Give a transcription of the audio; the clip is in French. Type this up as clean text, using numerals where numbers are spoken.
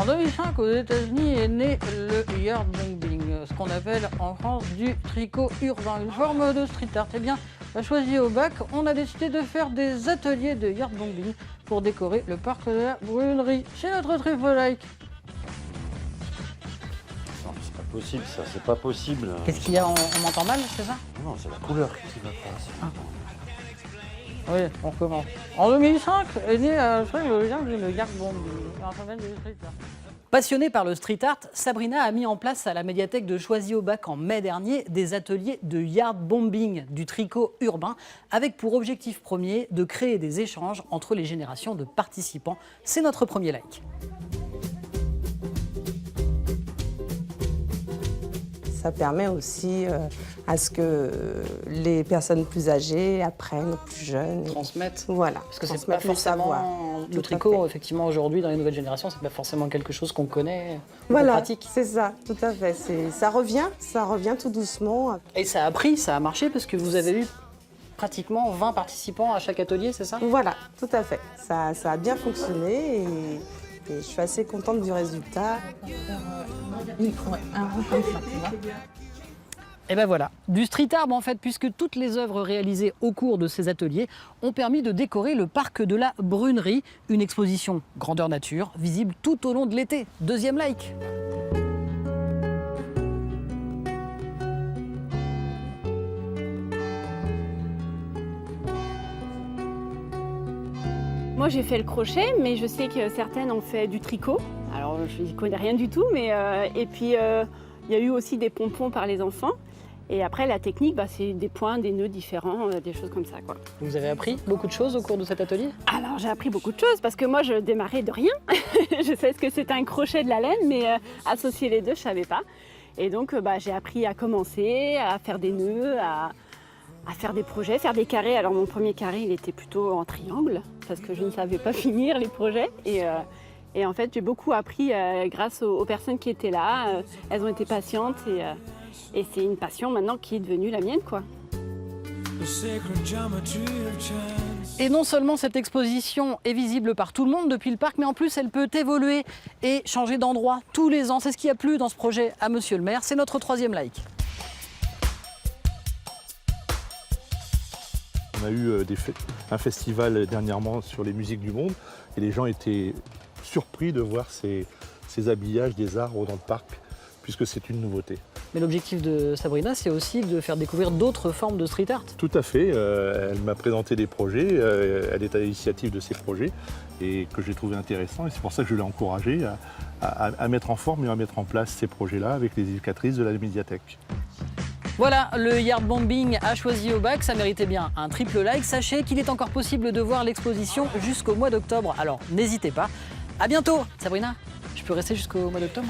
En 2005, aux États-Unis est né le yard bombing, ce qu'on appelle en France du tricot urbain, une forme de street art. Eh bien, à Choisy-au-Bac, on a décidé de faire des ateliers de yard bombing pour décorer le parc de la Brunerie. C'est notre triple like. Non, c'est pas possible ça, c'est pas possible. Qu'est-ce qu'il y a, on m'entend mal, c'est ça? Non, c'est la couleur qui va pas. Oui, on recommence. En 2005 est né le yard bombing, un phénomène du street art. Passionnée par le street art, Sabrina a mis en place à la médiathèque de Choisy-au-Bac en mai dernier des ateliers de yard bombing, du tricot urbain, avec pour objectif premier de créer des échanges entre les générations de participants. C'est notre premier like. Ça permet aussi à ce que les personnes plus âgées apprennent aux plus jeunes. Transmettre. Voilà. Parce que c'est pas forcément le tricot, effectivement, aujourd'hui, dans les nouvelles générations, c'est pas forcément quelque chose qu'on connaît, qu'on pratique. C'est ça, tout à fait. Ça revient tout doucement. Et ça a pris, ça a marché, parce que vous avez eu pratiquement 20 participants à chaque atelier, c'est ça? Voilà, tout à fait. Ça a bien fonctionné et je suis assez contente du résultat. Et ben voilà, du street art en fait, puisque toutes les œuvres réalisées au cours de ces ateliers ont permis de décorer le parc de la Brunerie, une exposition grandeur nature, visible tout au long de l'été. Deuxième like. Moi j'ai fait le crochet, mais je sais que certaines ont fait du tricot. Alors je n'y connais rien du tout, mais et puis il y a eu aussi des pompons par les enfants. Et après la technique, c'est des points, des nœuds différents, des choses comme ça, quoi. Vous avez appris beaucoup de choses au cours de cet atelier? Alors j'ai appris beaucoup de choses parce que moi je démarrais de rien. Je sais ce que c'était un crochet, de la laine, mais associer les deux je savais pas. Et donc j'ai appris à commencer, à faire des nœuds, à faire des projets, faire des carrés. Alors mon premier carré, il était plutôt en triangle, parce que je ne savais pas finir les projets. Et en fait, j'ai beaucoup appris grâce aux personnes qui étaient là. Elles ont été patientes et c'est une passion maintenant qui est devenue la mienne, quoi. Et non seulement cette exposition est visible par tout le monde depuis le parc, mais en plus elle peut évoluer et changer d'endroit tous les ans. C'est ce qui a plu dans ce projet à Monsieur le maire. C'est notre troisième like. On a eu un festival dernièrement sur les musiques du monde et les gens étaient surpris de voir ces habillages des arbres dans le parc, puisque c'est une nouveauté. Mais l'objectif de Sabrina, c'est aussi de faire découvrir d'autres formes de street art. Tout à fait. Elle m'a présenté des projets, elle est à l'initiative de ces projets et que j'ai trouvé intéressant. Et c'est pour ça que je l'ai encouragée à mettre en forme et à mettre en place ces projets-là avec les éducatrices de la médiathèque. Voilà, le yard bombing a Choisy-au-Bac, ça méritait bien un triple like. Sachez qu'il est encore possible de voir l'exposition jusqu'au mois d'octobre, alors n'hésitez pas. À bientôt, Sabrina. Je peux rester jusqu'au mois d'octobre?